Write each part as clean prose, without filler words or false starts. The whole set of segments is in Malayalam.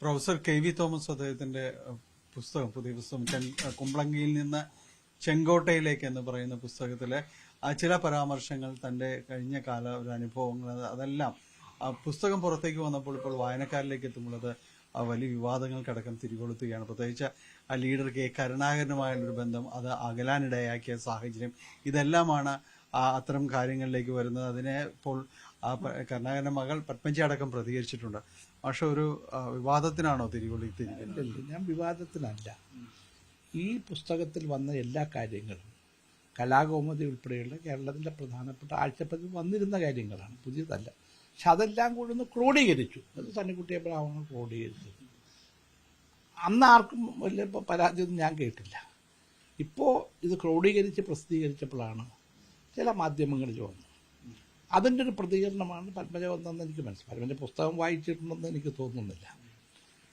പ്രൊഫസർ കെ വി തോമസ് അദ്ദേഹത്തിന്റെ പുസ്തകം, പുതിയ പുസ്തകം കുമ്പളങ്ങിയിൽ നിന്ന് ചെങ്കോട്ടയിലേക്ക് എന്ന് പറയുന്ന പുസ്തകത്തിലെ ചില പരാമർശങ്ങൾ, തന്റെ കഴിഞ്ഞ കാല ഒരു അനുഭവങ്ങൾ, അതെല്ലാം പുസ്തകം പുറത്തേക്ക് വന്നപ്പോൾ ഇപ്പോൾ വായനക്കാരിലേക്ക് എത്തുമ്പോൾ അത് വലിയ വിവാദങ്ങൾക്കടക്കം തിരികൊളുത്തുകയാണ്. പ്രത്യേകിച്ച് ആ ലീഡർ കെ കരുണാകരനുമായുള്ളൊരു ബന്ധം, അത് അകലാനിടയാക്കിയ സാഹചര്യം, ഇതെല്ലാമാണ് അത്തരം കാര്യങ്ങളിലേക്ക് വരുന്നത്. അതിനെ ഇപ്പോൾ കരുണാകരന്റെ മകൾ പത്മജി അടക്കം പ്രതികരിച്ചിട്ടുണ്ട്. പക്ഷെ ഒരു വിവാദത്തിനാണോ തിരികൊളുത്തിയിരിക്കുന്നത്? ഞാൻ വിവാദത്തിനല്ല. ഈ പുസ്തകത്തിൽ വന്ന എല്ലാ കാര്യങ്ങളും കലാകൗമുദി ഉൾപ്പെടെയുള്ള കേരളത്തിലെ പ്രധാനപ്പെട്ട ആഴ്ചപ്പതിൽ വന്നിരുന്ന കാര്യങ്ങളാണ്, പുതിയതല്ല. പക്ഷെ അതെല്ലാം കൂടി ഒന്ന് ക്രോഡീകരിച്ചു. അത് തന്നിക്കുട്ടി അബ്രഹാമാണ് ക്രോഡീകരിച്ചത്. അന്ന് ആർക്കും വലിയ പരാതിയൊന്നും ഞാൻ കേട്ടില്ല. ഇപ്പോൾ ഇത് ക്രോഡീകരിച്ച് പ്രസിദ്ധീകരിച്ചപ്പോഴാണ് ചില മാധ്യമങ്ങളിൽ വന്നു. അതിൻ്റെ ഒരു പ്രതികരണമാണ് പത്മജ വന്നതെന്ന് എനിക്ക് മനസ്സിലായി. പത്മജ പുസ്തകം വായിച്ചിട്ടുണ്ടെന്ന് എനിക്ക് തോന്നുന്നില്ല.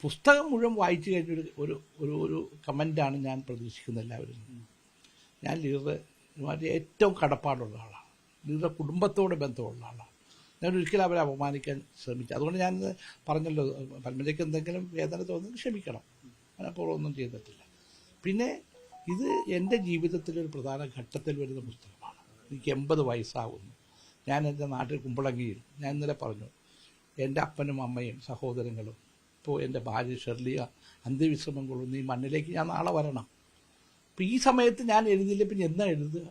പുസ്തകം മുഴുവൻ വായിച്ചു കഴിഞ്ഞൊരു ഒരു ഒരു ഒരു കമൻ്റാണ് ഞാൻ പ്രതീക്ഷിക്കുന്നത് എല്ലാവരും. ഞാൻ ലീഡറുമായിട്ട് ഏറ്റവും കടപ്പാടുള്ള ആളാണ്. ലീഡറുടെ കുടുംബത്തോട് ബന്ധമുള്ള ആളാണ്. ഞാൻ ഒരിക്കലും അവരെ അപമാനിക്കാൻ ശ്രമിച്ചു. അതുകൊണ്ട് ഞാൻ പറഞ്ഞല്ലോ, പത്മജയ്ക്ക് എന്തെങ്കിലും വേദന തോന്നുന്നു ക്ഷമിക്കണം, മനഃപൂർവ്വം ഒന്നും ചെയ്തിട്ടില്ല. പിന്നെ ഇത് എൻ്റെ ജീവിതത്തിലൊരു പ്രധാന ഘട്ടത്തിൽ വരുന്ന പുസ്തകമാണ്. എനിക്ക് 80 വയസ്സാകുന്നു. ഞാൻ എൻ്റെ നാട്ടിൽ കുമ്പളങ്ങിയിൽ, ഞാൻ ഇന്നലെ പറഞ്ഞു, എൻ്റെ അപ്പനും അമ്മയും സഹോദരങ്ങളും, ഇപ്പോൾ എൻ്റെ ഭാര്യ ഷെർലിയ അന്ത്യവിശ്രമം കൊള്ളുന്ന ഈ മണ്ണിലേക്ക് ഞാൻ നാളെ വരണം. അപ്പോൾ ഈ സമയത്ത് ഞാൻ എഴുതിയില്ല, പിന്നെ എന്നാ എഴുതുക?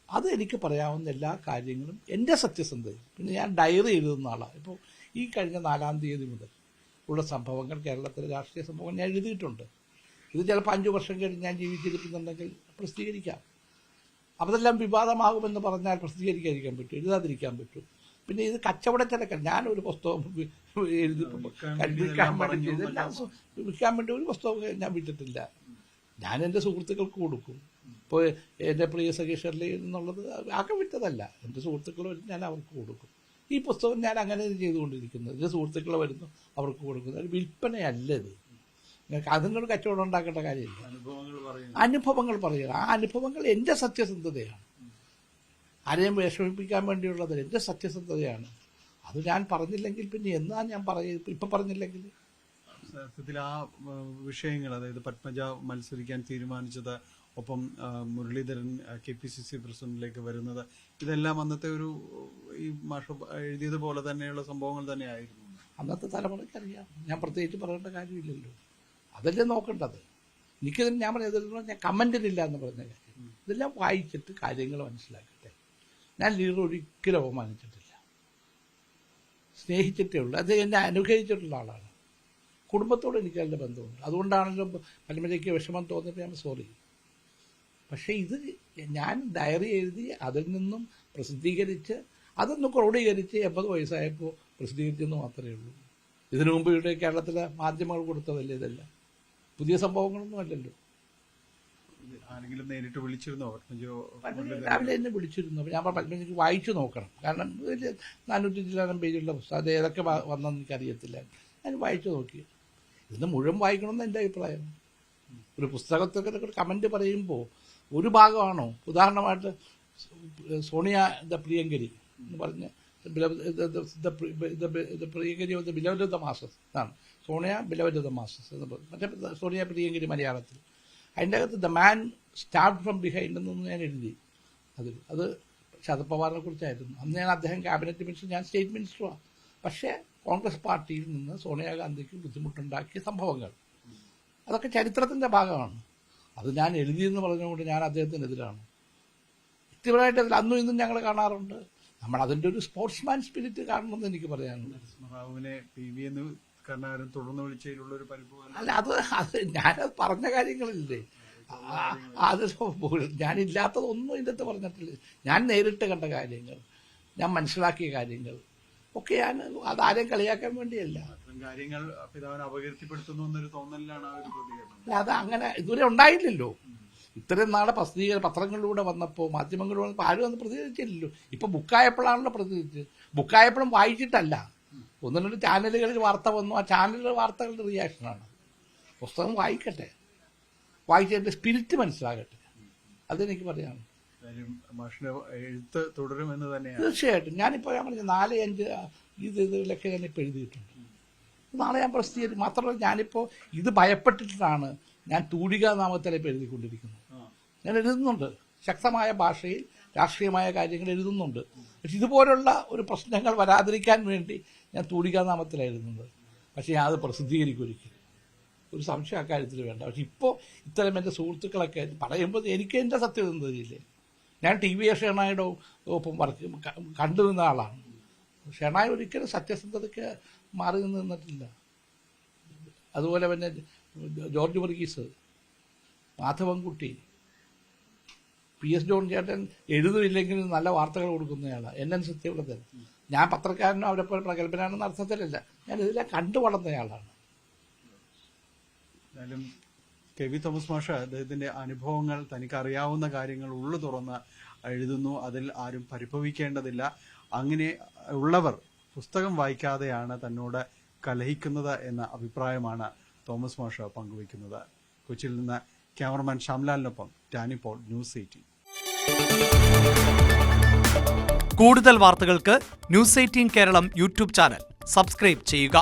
അത് എനിക്ക് പറയാവുന്ന എല്ലാ കാര്യങ്ങളും എൻ്റെ സത്യസന്ധതയും. പിന്നെ ഞാൻ ഡയറി എഴുതുന്ന ആളാണ്. ഇപ്പോൾ ഈ കഴിഞ്ഞ 4-ാം തീയതി മുതൽ ഉള്ള സംഭവങ്ങൾ, കേരളത്തിലെ രാഷ്ട്രീയ സംഭവങ്ങൾ ഞാൻ എഴുതിയിട്ടുണ്ട്. ഇത് ചിലപ്പോൾ 5 വർഷം കഴിഞ്ഞ് ഞാൻ ജീവിച്ചിരിക്കുന്നുണ്ടെങ്കിൽ പ്രസിദ്ധീകരിക്കാം. അതെല്ലാം വിവാദമാകുമെന്ന് പറഞ്ഞാൽ പ്രസിദ്ധീകരിക്കാതിരിക്കാൻ പറ്റും, എഴുതാതിരിക്കാൻ പറ്റും. പിന്നെ ഇത് കച്ചവടത്തിലൊക്കെ ഞാനൊരു പുസ്തകം എഴുതി വിൽക്കാൻ വേണ്ടി ഒരു പുസ്തകം ഞാൻ വിറ്റിട്ടില്ല. ഞാൻ എൻ്റെ സുഹൃത്തുക്കൾക്ക് കൊടുക്കും. ഇപ്പോൾ എൻ്റെ പ്രിയ സഖീഷറിൽ എന്നുള്ളത് ആക്കെ വിറ്റതല്ല, എൻ്റെ സുഹൃത്തുക്കൾ വരും, ഞാൻ അവർക്ക് കൊടുക്കും. ഈ പുസ്തകം ഞാൻ അങ്ങനെ ചെയ്തുകൊണ്ടിരിക്കുന്നത്. എൻ്റെ സുഹൃത്തുക്കൾ വരുന്നു, അവർക്ക് കൊടുക്കുന്നത്. ഒരു വിൽപ്പനയല്ല ഇത്. അതിനൊരു കച്ചവടം ഉണ്ടാക്കേണ്ട കാര്യമില്ല. അനുഭവങ്ങൾ പറയുക. ആ അനുഭവങ്ങൾ എൻ്റെ സത്യസന്ധതയാണ്. ആരെയും വിഷമിപ്പിക്കാൻ വേണ്ടിയുള്ളത് എൻ്റെ സത്യസന്ധതയാണ്. അത് ഞാൻ പറഞ്ഞില്ലെങ്കിൽ പിന്നെ എന്നാ ഞാൻ ഇപ്പം പറഞ്ഞില്ലെങ്കിൽ സത്യത്തിൽ ആ വിഷയങ്ങൾ, അതായത് പത്മജ മത്സരിക്കാൻ തീരുമാനിച്ചത്, ഒപ്പം മുരളീധരൻ KPCC പ്രസിഡന്റിലേക്ക് വരുന്നത്, ഇതെല്ലാം അന്നത്തെ ഒരു ഈ മാഷ് എഴുതിയതുപോലെ തന്നെയുള്ള സംഭവങ്ങൾ തന്നെയായിരുന്നു. അന്നത്തെ തലമുറയ്ക്കറിയാം. ഞാൻ പ്രത്യേകിച്ച് പറയേണ്ട കാര്യമില്ലല്ലോ. അതല്ലേ നോക്കേണ്ടത്. എനിക്കതിന് ഞാൻ പറഞ്ഞത് ഞാൻ കമൻറ്റിനില്ല എന്ന് പറഞ്ഞ കാര്യം. ഇതെല്ലാം വായിച്ചിട്ട് കാര്യങ്ങൾ മനസ്സിലാക്കട്ടെ. ഞാൻ ലീഡർ ഒരിക്കലും അപമാനിച്ചിട്ടില്ല, സ്നേഹിച്ചിട്ടേ ഉള്ളൂ. അത് എന്നെ അനുഗ്രഹിച്ചിട്ടുള്ള ആളാണ്. കുടുംബത്തോട് എനിക്ക് നല്ല ബന്ധമുണ്ട്. അതുകൊണ്ടാണല്ലോ പത്മജയ്ക്ക് വിഷമം തോന്നിയിട്ട് ഞാൻ സോറി. പക്ഷേ ഇത് ഞാൻ ഡയറി എഴുതി അതിൽ നിന്നും പ്രസിദ്ധീകരിച്ച് അതൊന്ന് ക്രോഡീകരിച്ച് 80 വയസ്സായപ്പോൾ പ്രസിദ്ധീകരിച്ചെന്ന് മാത്രമേ ഉള്ളൂ. ഇതിനു മുമ്പ് ഇവിടെ കേരളത്തിലെ മാധ്യമങ്ങൾ കൊടുത്തതല്ലേ ഇതെല്ലാം. പുതിയ സംഭവങ്ങളൊന്നും അല്ലല്ലോ. ആരെങ്കിലും നേരിട്ട് വിളിച്ചിരുന്നോ? രാവിലെ എന്നെ വിളിച്ചിരുന്നു. അപ്പോൾ ഞാൻ പത്മജയ്ക്ക് വായിച്ചു നോക്കണം. കാരണം 400 പേജുള്ള പുസ്തകം, അത് ഏതൊക്കെ വന്നെന്ന് എനിക്കറിയത്തില്ല. ഞാൻ വായിച്ചു നോക്കി. ഇതിന് മുഴുവൻ വായിക്കണമെന്ന് എൻ്റെ അഭിപ്രായം. ഒരു പുസ്തകത്തൊക്കെ കമൻറ്റ് പറയുമ്പോൾ ഒരു ഭാഗമാണോ, ഉദാഹരണമായിട്ട് സോണിയ ദ പ്രിയങ്കരി എന്ന് പറഞ്ഞ് പ്രിയങ്കരി of the beloved of the masses എന്നാണ്. Sonia beloved of the masses എന്ന് പറഞ്ഞു. മറ്റേ സോണിയ പ്രിയങ്കരി മലയാളത്തിൽ. അതിൻ്റെ അകത്ത് the man start from behind എന്നൊന്ന് ഞാൻ എഴുതി. അത് ശരത് പവാറിനെ കുറിച്ചായിരുന്നു. അന്ന് ഞാൻ അദ്ദേഹം ക്യാബിനറ്റ് മിനിസ്റ്റർ, ഞാൻ സ്റ്റേറ്റ് മിനിസ്റ്ററുമാണ്. പക്ഷേ കോൺഗ്രസ് പാർട്ടിയിൽ നിന്ന് സോണിയാഗാന്ധിക്ക് ബുദ്ധിമുട്ടുണ്ടാക്കിയ സംഭവങ്ങൾ, അതൊക്കെ ചരിത്രത്തിൻ്റെ ഭാഗമാണ്. അത് ഞാൻ എഴുതിയെന്ന് പറഞ്ഞുകൊണ്ട് ഞാൻ അദ്ദേഹത്തിനെതിരാണ്. വ്യക്തിപരമായിട്ട് അതിൽ അന്നും ഇന്നും ഞങ്ങൾ കാണാറുണ്ട്. നമ്മൾ അതിൻ്റെ ഒരു സ്പോർട്സ്മാൻ സ്പിരിറ്റ് കാണണമെന്ന് എനിക്ക് പറയാനുണ്ട്. അല്ല, അത് ഞാനത് പറഞ്ഞ കാര്യങ്ങളില്ലേ, അത് ഞാനില്ലാത്തതൊന്നും ഇതിൻ്റെ അകത്ത് പറഞ്ഞിട്ടില്ല. ഞാൻ നേരിട്ട് കണ്ട കാര്യങ്ങൾ, ഞാൻ മനസ്സിലാക്കിയ കാര്യങ്ങൾ ഒക്കെ ഞാൻ അതാരെയും കളിയാക്കാൻ വേണ്ടിയല്ല. അത് അങ്ങനെ ഇതുവരെ ഉണ്ടായില്ലല്ലോ. ഇത്രയും നാളെ പത്രങ്ങളിലൂടെ വന്നപ്പോൾ, മാധ്യമങ്ങളിലൂടെ വന്നപ്പോൾ ആരും അന്ന് പ്രതികരിച്ചില്ലല്ലോ. ഇപ്പൊ ബുക്കായപ്പോഴാണല്ലോ പ്രതികരിച്ചത്. ബുക്കായപ്പോഴും വായിച്ചിട്ടല്ല. 1-2 ചാനലുകളിൽ വാർത്ത വന്നു. ആ ചാനലിലെ വാർത്തകളുടെ റിയാക്ഷനാണ്. പുസ്തകം വായിക്കട്ടെ, വായിച്ചതിന്റെ സ്പിരിറ്റ് മനസ്സിലാകട്ടെ. അതെനിക്ക് പറയാനുള്ളൂ. എഴുത്ത് തുടരുമെന്ന് തന്നെയാണ്. തീർച്ചയായിട്ടും. ഞാനിപ്പോൾ ഞാൻ പറഞ്ഞ 4-5 ഇതിലൊക്കെ ഞാനിപ്പോൾ എഴുതിയിട്ടുണ്ട്. നാളെ ഞാൻ പ്രസിദ്ധീകരിക്കും. മാത്രമല്ല ഞാനിപ്പോൾ ഇത് ഭയപ്പെട്ടിട്ടാണ് ഞാൻ തൂലികാനാമത്തിലെ എഴുതിക്കൊണ്ടിരിക്കുന്നത്. ഞാൻ എഴുതുന്നുണ്ട്, ശക്തമായ ഭാഷയിൽ രാഷ്ട്രീയമായ കാര്യങ്ങൾ എഴുതുന്നുണ്ട്. പക്ഷെ ഇതുപോലുള്ള ഒരു പ്രശ്നങ്ങൾ വരാതിരിക്കാൻ വേണ്ടി ഞാൻ തൂലികാനാമത്തിലാണ് എഴുതുന്നത്. പക്ഷേ ഞാൻ അത് പ്രസിദ്ധീകരിക്കും ഒരിക്കലും, ഒരു സംശയം അക്കാര്യത്തിൽ വേണ്ട. പക്ഷെ ഇപ്പോൾ ഇത്തരം എൻ്റെ സുഹൃത്തുക്കളൊക്കെ പറയുമ്പോൾ എനിക്ക് എൻ്റെ സത്യസന്ധതയില്ലേ. ഞാൻ TV ഷെണായുടെ ഒപ്പം കണ്ടുനിന്ന ആളാണ്. ഷെണായി ഒരിക്കലും സത്യസന്ധതയ്ക്ക് മാറി നിന്നിട്ടില്ല. അതുപോലെ തന്നെ George Varghese, Madhavankutty, PS John ചേട്ടൻ എഴുതുമില്ലെങ്കിലും നല്ല വാർത്തകൾ കൊടുക്കുന്നയാളാണ്. NN സത്യവ്രതൻ. ഞാൻ പത്രക്കാരനോ അവരെപ്പോലെ പ്രഗത്ഭനാണെന്ന അർത്ഥത്തിലല്ല, ഞാൻ ഇതിലെ കണ്ടു വളർന്നയാളാണ്. എന്തായാലും KV തോമസ് മാഷ് അദ്ദേഹത്തിന്റെ അനുഭവങ്ങൾ, തനിക്ക് അറിയാവുന്ന കാര്യങ്ങൾ ഉള്ളു തുറന്ന് എഴുതുന്നു. അതിൽ ആരും പരിഭവിക്കേണ്ടതില്ല. അങ്ങനെ ഉള്ളവർ പുസ്തകം വായിക്കാതെയാണ് തന്നോട് കലഹിക്കുന്നത് എന്ന അഭിപ്രായമാണ് തോമസ് മാഷ് പങ്കുവയ്ക്കുന്നത്. കൊച്ചിയിൽ നിന്ന് ക്യാമറമാൻ ശ്യാംലാലിനൊപ്പം ടാനി പോൾ, ന്യൂസ് 18. കൂടുതൽ വാർത്തകൾക്ക് news 18 Keralam YouTube channel subscribe ചെയ്യുക.